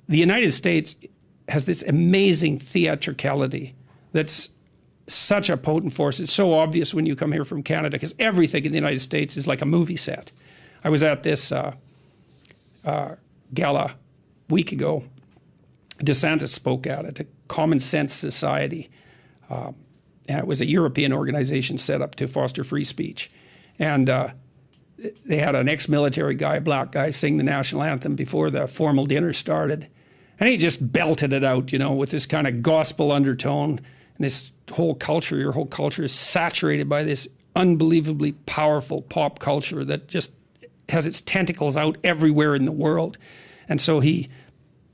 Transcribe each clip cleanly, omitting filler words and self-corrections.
the United States has this amazing theatricality that's such a potent force. It's so obvious when you come here from Canada because everything in the United States is like a movie set. I was at this gala a week ago. DeSantis spoke at it, a Common Sense Society. And it was a European organization set up to foster free speech. And they had an ex-military guy, a black guy, sing the national anthem before the formal dinner started. And he just belted it out, you know, with this kind of gospel undertone. And this whole culture, your whole culture is saturated by this unbelievably powerful pop culture that just has its tentacles out everywhere in the world. And so he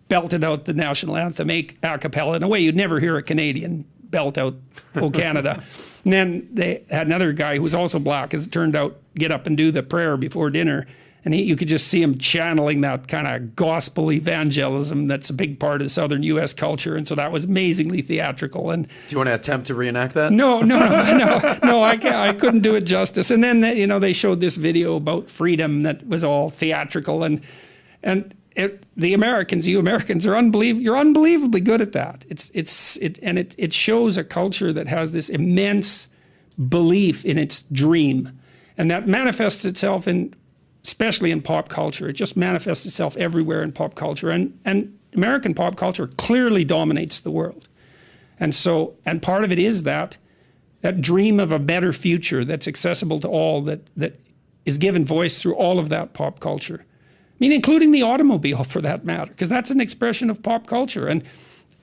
belted out the national anthem a cappella in a way you'd never hear a Canadian belt out, "Oh Canada." And then they had another guy who was also black, as it turned out, get up and do the prayer before dinner. And you could just see him channeling that kind of gospel evangelism that's a big part of Southern U.S. culture. And so that was amazingly theatrical. And do you want to attempt to reenact that? No, I couldn't do it justice. And then, you know, they showed this video about freedom that was all theatrical. And the Americans, you Americans are you're unbelievably good at that. It shows a culture that has this immense belief in its dream. And that manifests itself especially in pop culture. It just manifests itself everywhere in pop culture. And American pop culture clearly dominates the world. And part of it is that dream of a better future that's accessible to all, that is given voice through all of that pop culture. I mean, including the automobile for that matter, because that's an expression of pop culture. And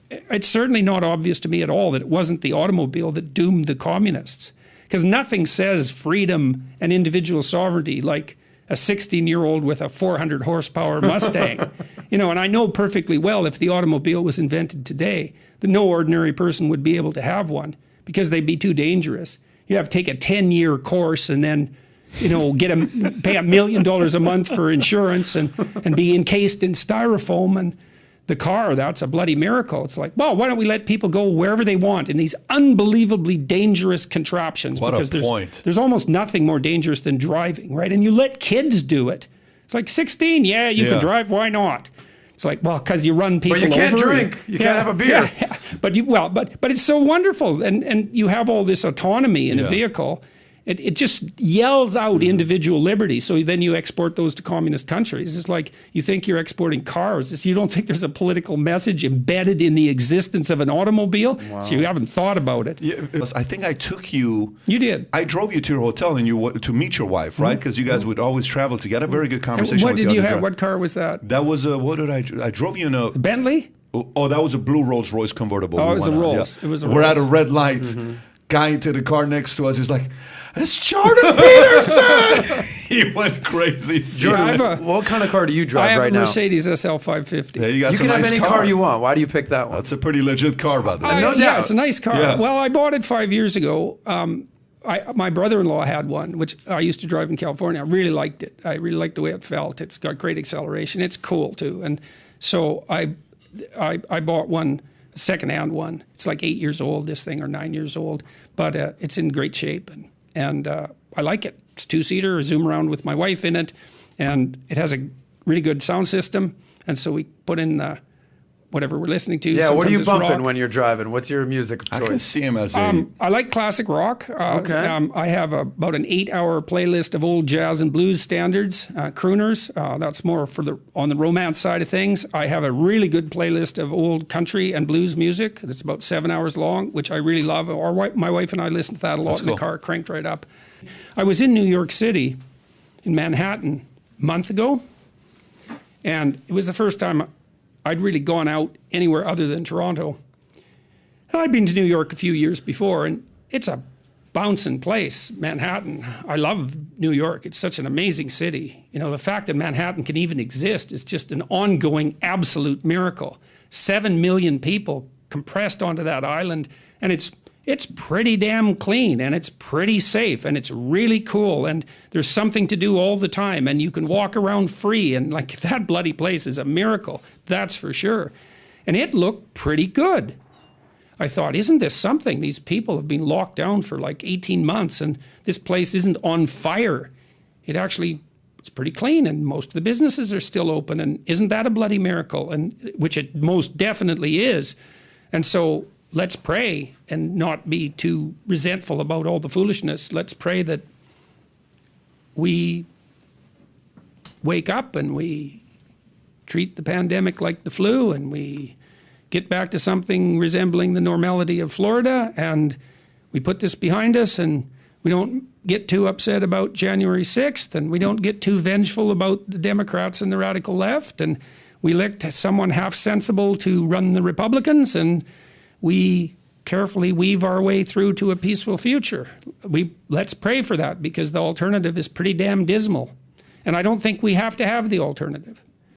it's certainly not obvious to me at all that it wasn't the automobile that doomed the communists. Because nothing says freedom and individual sovereignty like a 16-year-old with a 400 horsepower Mustang. You know, and I know perfectly well if the automobile was invented today, that no ordinary person would be able to have one because they'd be too dangerous. You have to take a 10-year course and then, you know, pay $1 million a month for insurance and be encased in styrofoam. And the car, that's a bloody miracle. It's like, well, why don't we let people go wherever they want in these unbelievably dangerous contraptions? What because a point. There's almost nothing more dangerous than driving, right? And you let kids do it. It's like 16, you can drive, why not? It's like, well, because you run people over. But you can't drink. You can't have a beer. Yeah. But it's so wonderful. And you have all this autonomy in a vehicle. It just yells out individual liberty. So then you export those to communist countries. It's like you think you're exporting cars. You don't think there's a political message embedded in the existence of an automobile. Wow. So you haven't thought about it. Yeah, I think I took you. You did. I drove you to your hotel and to meet your wife, right? Because you guys would always travel together. Very good conversation. What did you have? What car was that? That was I drove you in a Bentley. Oh, that was a blue Rolls Royce convertible. Oh, it was a Rolls. Yeah. It was a We're Rolls. at a red light. Guy into the car next to us is like, "It's Jordan Peterson!" He went crazy. Jordan, what kind of car do you drive right now? I have a Mercedes SL 550. Yeah, you can have any car you want. Why do you pick that one? That's a pretty legit car, by the way. No doubt. Yeah, it's a nice car. Yeah. Well, I bought it 5 years ago. My brother-in-law had one, which I used to drive in California. I really liked it. I really liked the way it felt. It's got great acceleration. It's cool, too. And so I bought one, a second-hand one. It's like 8 years old, this thing, or 9 years old. But it's in great shape. And I like it. It's two-seater. I zoom around with my wife in it. And it has a really good sound system. And so we put in whatever we're listening to. Yeah, Sometimes what are you bumping rock. when you're driving? What's your music of choice? I can see him as a... I like classic rock. Okay. I have about an 8-hour playlist of old jazz and blues standards, crooners. That's more on the romance side of things. I have a really good playlist of old country and blues music that's about 7 hours long, which I really love. My wife and I listen to that a lot That's in the cool. car, cranked right up. I was in New York City, in Manhattan, a month ago, and it was the first time I'd really gone out anywhere other than Toronto. And I'd been to New York a few years before, and it's a bouncing place, Manhattan. I love New York. It's such an amazing city. You know, the fact that Manhattan can even exist is just an ongoing absolute miracle. 7 million people compressed onto that island, and it's pretty damn clean, and it's pretty safe, and it's really cool, and there's something to do all the time, and you can walk around free, and like that bloody place is a miracle, that's for sure. And it looked pretty good. I thought, isn't this something? These people have been locked down for like 18 months, and this place isn't on fire. It actually it's pretty clean, and most of the businesses are still open. And isn't that a bloody miracle? And which it most definitely is. And so let's pray and not be too resentful about all the foolishness. Let's pray that we wake up and we treat the pandemic like the flu, and we get back to something resembling the normality of Florida, and we put this behind us, and we don't get too upset about January 6th, and we don't get too vengeful about the Democrats and the radical left, and we elect someone half sensible to run the Republicans, and we carefully weave our way through to a peaceful future. Let's pray for that, because the alternative is pretty damn dismal. And I don't think we have to have the alternative.